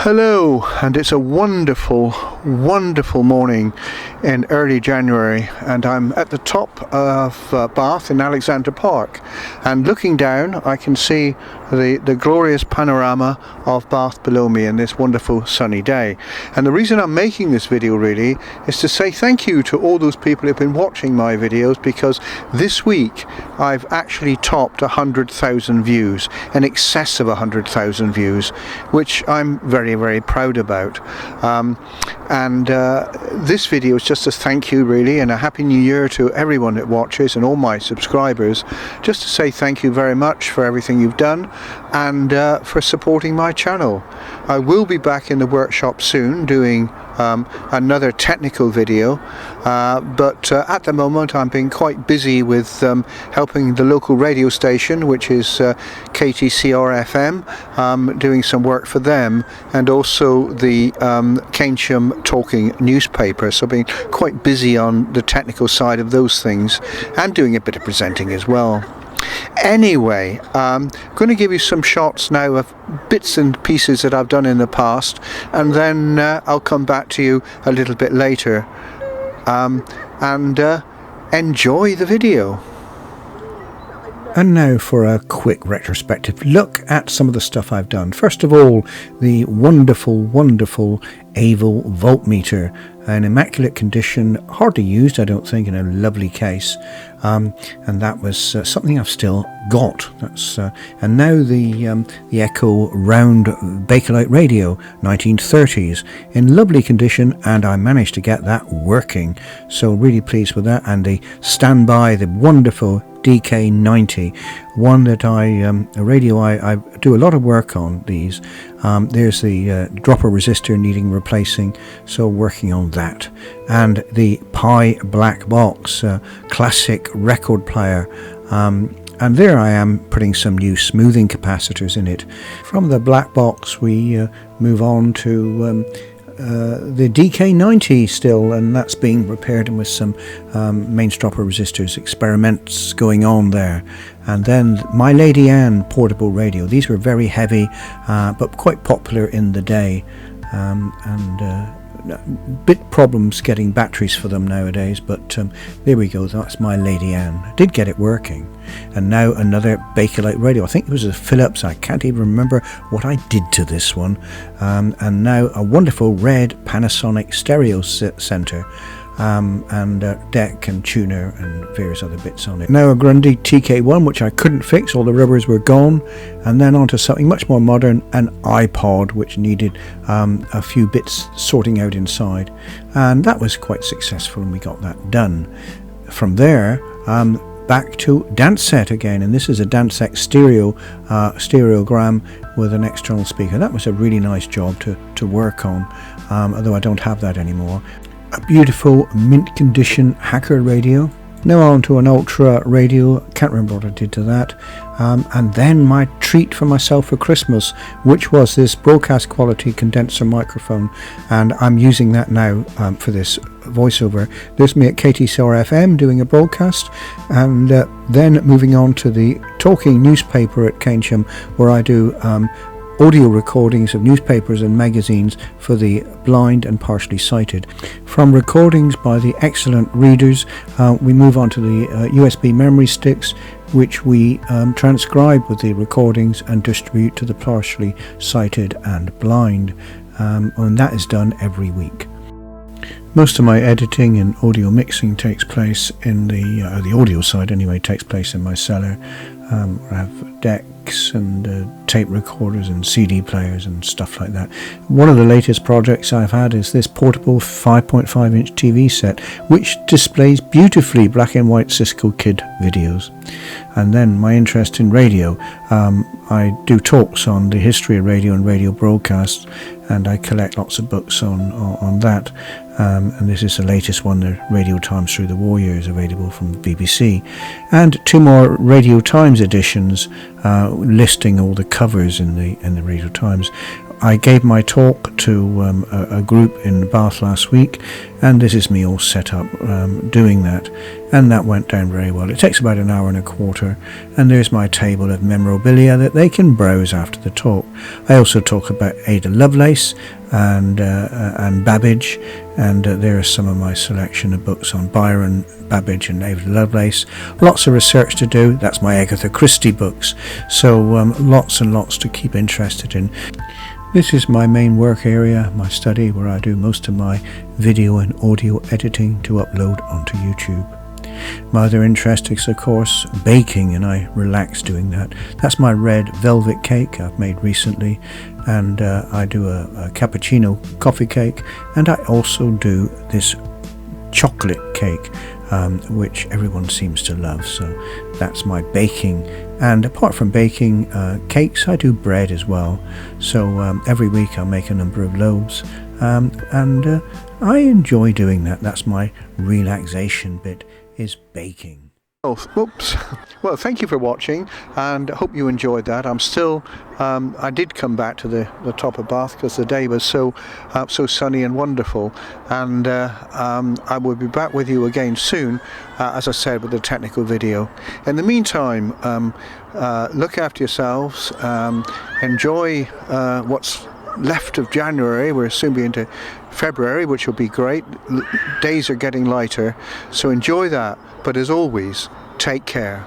Hello, and it's a wonderful, wonderful morning in early January, and I'm at the top of Bath in Alexandra Park, and looking down I can see the glorious panorama of Bath below me in this wonderful sunny day. And the reason I'm making this video really is to say thank you to all those people who've been watching my videos, because this week I've actually topped 100,000 views, in excess of 100,000 views, which I'm very, very proud about. This video is just a thank you really, and a happy new year to everyone that watches and all my subscribers, just to say thank you very much for everything you've done and for supporting my channel. I will be back in the workshop soon doing another technical video, but at the moment I'm being quite busy with helping the local radio station, which is KTCRFM, doing some work for them, and also the Keynsham Talking Newspaper, so being quite busy on the technical side of those things and doing a bit of presenting as well. Anyway, I'm going to give you some shots now of bits and pieces that I've done in the past, and then I'll come back to you a little bit later and enjoy the video. And now for a quick retrospective look at some of the stuff I've done. First of all, the wonderful, wonderful Avil voltmeter, an immaculate condition, hardly used I don't think, in a lovely case, and that was something I've still got. That's and now the Echo round Bakelite radio, 1930s, in lovely condition, and I managed to get that working, so really pleased with that. And the standby, the wonderful DK90, one that a radio I do a lot of work on these. There's the dropper resistor needing replacing, so working on that. And the Pi Black Box, classic record player, and there I am putting some new smoothing capacitors in it. From the black box we move on to the DK90 still, and that's being repaired, and with some main stopper resistors experiments going on there. And then my Lady Anne portable radio. These were very heavy but quite popular in the day, bit problems getting batteries for them nowadays, but there we go. That's my Lady Anne. I did get it working. And now another Bakelite radio. I think it was a Philips. I can't even remember what I did to this one. And now a wonderful red Panasonic stereo center, and deck and tuner and various other bits on it. Now a Grundy TK1, which I couldn't fix, all the rubbers were gone, and then onto something much more modern, an iPod, which needed a few bits sorting out inside, and that was quite successful, and we got that done. From there back to dance set again, and this is a dance set stereogram with an external speaker. That was a really nice job to work on, although I don't have that anymore. A beautiful mint condition Hacker radio. Now on to an Ultra radio. Can't remember what I did to that. And then my treat for myself for Christmas, which was this broadcast quality condenser microphone, and I'm using that now for this voiceover. There's me at KTCRFM doing a broadcast, and then moving on to the Talking Newspaper at Keynsham, where I do audio recordings of newspapers and magazines for the blind and partially sighted. From recordings by the excellent readers, we move on to the USB memory sticks, which we transcribe with the recordings and distribute to the partially sighted and blind, and that is done every week. Most of my editing and audio mixing takes place in the audio side anyway, takes place in my cellar. I have decks and tape recorders and CD players and stuff like that. One of the latest projects I've had is this portable 5.5 inch TV set, which displays beautifully black and white Cisco Kid videos. And then my interest in radio. I do talks on the history of radio and radio broadcasts, and I collect lots of books on that. And this is the latest one, the Radio Times Through the War Years, available from the BBC, and two more Radio Times editions listing all the covers in the Radio Times. I gave my talk to a group in Bath last week, and this is me all set up doing that, and that went down very well. It takes about an hour and a quarter, and there's my table of memorabilia that they can browse after the talk. I also talk about Ada Lovelace and Babbage, and there are some of my selection of books on Byron, Babbage and Ada Lovelace. Lots of research to do. That's my Agatha Christie books, so lots and lots to keep interested in. This is my main work area, my study, where I do most of my video and audio editing to upload onto YouTube. My other interest is, of course, baking, and I relax doing that. That's my red velvet cake I've made recently, and I do a cappuccino coffee cake, and I also do this chocolate cake, which everyone seems to love. So that's my baking. And apart from baking cakes, I do bread as well. So every week I make a number of loaves, and I enjoy doing that. That's my relaxation bit, is baking. Oh, whoops. Well, thank you for watching, and I hope you enjoyed that. I'm still, I did come back to the top of Bath because the day was so sunny and wonderful, and I will be back with you again soon, as I said, with a technical video. In the meantime, look after yourselves, enjoy what's left of January. We're soon be into February, which will be great. Days are getting lighter, so enjoy that, but as always, take care.